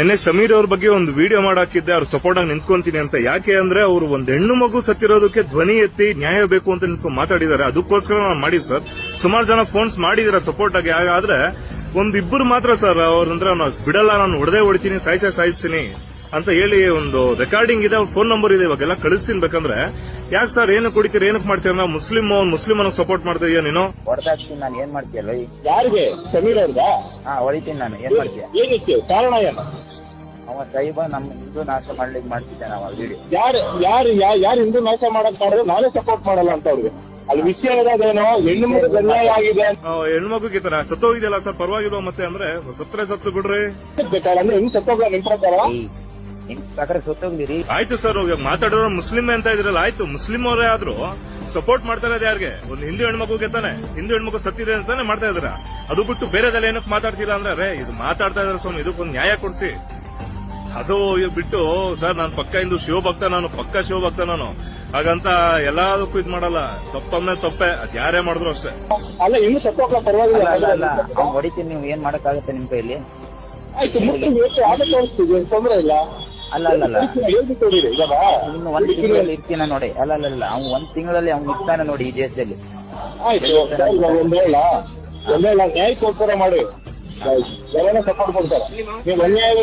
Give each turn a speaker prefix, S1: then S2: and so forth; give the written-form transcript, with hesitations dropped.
S1: ನಿನ್ನೆ ಸಮೀರ್ ಅವ್ರ ಬಗ್ಗೆ ಒಂದು ವಿಡಿಯೋ ಮಾಡಾಕಿದ್ದೆ, ಅವ್ರು ಸಪೋರ್ಟ್ ಆಗಿ ನಿಂತ್ಕೊಂತೀನಿ ಅಂತ. ಯಾಕೆ ಅಂದ್ರೆ ಅವರು ಒಂದ್ ಹೆಣ್ಣು ಮಗು ಸತ್ತಿರೋದಕ್ಕೆ ಧ್ವನಿ ಎತ್ತಿ ನ್ಯಾಯ ಬೇಕು ಅಂತ ನಿಂತ್ಕೊಂಡು ಮಾತಾಡಿದ್ದಾರೆ. ಅದಕ್ಕೋಸ್ಕರ ನಾನು ಮಾಡಿದ್ ಸರ್. ಸುಮಾರು ಜನ ಫೋನ್ಸ್ ಮಾಡಿದಿರ ಸಪೋರ್ಟ್ ಆಗಿ. ಆದ್ರೆ ಒಂದಿಬ್ಬರು ಮಾತ್ರ ಸರ್ ಅವ್ರಂದ್ರೆ ನಾನು ಬಿಡಲ್ಲ, ನಾನು ಹೊಡೆತೀನಿ, ಸಾಯಿಸ್ತೀನಿ ಅಂತ ಹೇಳಿ ಒಂದು ರೆಕಾರ್ಡಿಂಗ್ ಇದೆ, ಅವ್ರ ಫೋನ್ ನಂಬರ್ ಇದೆ, ಇವಾಗೆಲ್ಲ ಕಳಿಸ್ತೀನಿ. ಬೇಕಂದ್ರೆ ಯಾಕೆ ಸರ್ ಏನು ಕುಡಿತೀರಿ, ಏನಕ್ಕೆ ಮಾಡ್ತೀರ? ಮುಸ್ಲಿಂ ಸಪೋರ್ಟ್ ಮಾಡ್ತಾ ಇದೀಯ ನೀನು?
S2: ಹೊಡೆದಾಕ್ತೀನಿ ನಾನು, ಏನ್ ಮಾಡ್ತೀಯಲ್ಲ?
S3: ಯಾರಿಗೆ? ಸಮೀರ್ ಅವ್ರದಾ?
S2: ಹೊಡಿತೀನಿ ನಾನು, ಏನ್ ಮಾಡ್ತೀಯ?
S3: ಏನಕ್ಕೆ ಕಾರಣ ಏನು?
S2: ಅವ ಸಾಹಿಬ ನಮ್ಮ ಹಿಂದೂ ನಾಶ ಮಾಡ್ಲಿಕ್ಕೆ ಮಾಡ್ತಿದ್ದೆ ನಾವು ವಿಡಿಯೋ.
S3: ಯಾರು ಹಿಂದೂ ನಾಶ ಮಾಡಕ್ ಮಾಡಿದ್ರೆ ನಾನೇ ಸಪೋರ್ಟ್ ಮಾಡಲ್ಲ ಅಂತ ಅವ್ರಿಗೆ. ಅಲ್ಲಿ ವಿಷಯ ಇರೋದೇನೋ ಹೆಣ್ಣು ಮಗು ಅನ್ಯಾಯ ಆಗಿದೆ.
S1: ಹೆಣ್ಮಗುಗೆ ತರ ಸತ್ತೋಗಿದೆಯಲ್ಲ ಸರ್, ಪರವಾಗಿಲ್ವಾ? ಮತ್ತೆ ಅಂದ್ರೆ ಸತ್ತು ಬಿಡ್ರಿ
S3: ಬೇಕಾದ್ರೆ ಹೆಂಗ್ ಸತ್ತೋಗ ನಿಮ್ ಪ್ರಕಾರ?
S2: ನಿಮ್ ಪ್ರಕಾರ ಸತ್ತೋಗ್ಲಿರಿ.
S1: ಆಯ್ತು ಸರ್, ಮಾತಾಡೋರು ಮುಸ್ಲಿಂ ಅಂತ ಇದ್ರಲ್ಲ, ಆಯ್ತು ಮುಸ್ಲಿಂ ಅವರೇ ಆದ್ರೂ ಸಪೋರ್ಟ್ ಮಾಡ್ತಾ ಇರೋದು ಯಾರಿಗೆ? ಒಂದು ಹಿಂದೂ ಹೆಣ್ಮಗುಗೆ ತಾನೆ, ಹಿಂದೂ ಹೆಣ್ಮಗು ಸತ್ತಿದೆ ಅಂತಾನೆ ಮಾಡ್ತಾ ಇದ್ರ. ಅದು ಬಿಟ್ಟು ಬೇರೆದೆಲ್ಲ ಏನಕ್ಕೆ ಮಾತಾಡ್ತೀರಾ ಅಂದ್ರೆ, ಇದು ಮಾತಾಡ್ತಾ ಇದಾರೆ ಸ್ವಾಮಿ, ಇದಕ್ಕೊಂದು ನ್ಯಾಯ ಕೊಡ್ಸಿ. ಅದು ಬಿಟ್ಟು ಸರ್ ನಾನು ಪಕ್ಕ ಹಿಂದೂ ಶಿವಭಕ್ತ, ಪಕ್ಕ ಶಿವಭಕ್ತ ನಾನು, ಹಾಗಂತ ಎಲ್ಲದಕ್ಕೂ ಇದ್ ಮಾಡಲ್ಲ. ತಪ್ಪಮ್ಮೆ ತಪ್ಪೆ, ಅದ್ ಯಾರೇ ಮಾಡಿದ್ರು ಅಷ್ಟೇ.
S3: ಅಲ್ಲ ಇನ್ನು ಸತ್ತೋಗ ಪರವಾಗಿಲ್ಲ,
S2: ಹೊಡಿತೀನಿ, ನೀವು ಏನ್ ಮಾಡಕ್ಕಾಗತ್ತೆ ನಿಮ್ ಕೈಲಿ?
S3: ಆಯ್ತು ಮುಸ್ಲಿಂ ತೋರಿಸ್ತೀವಿ, ತೊಂದ್ರೆ ಇಲ್ಲ.
S2: ಅಲ್ಲ ಇನ್ನು 1 ತಿಂಗಳಲ್ಲಿ ಇರ್ತೀನ ನೋಡಿ. ಅಲ್ಲ ಅವ್ನು 1 ತಿಂಗಳಲ್ಲಿ ಅವ್ನು ಇರ್ತಾನೆ ನೋಡಿ ಈ ದೇಶದಲ್ಲಿ.
S3: ಆಯ್ತು ಒಂದೇಳ ನ್ಯಾಯ ಕೊಡ್ತಾರ ಮಾಡಿ, ಸಪೋರ್ಟ್ ಕೊಡ್ತಾರೆ. ನೀವು ಅನ್ಯಾಯ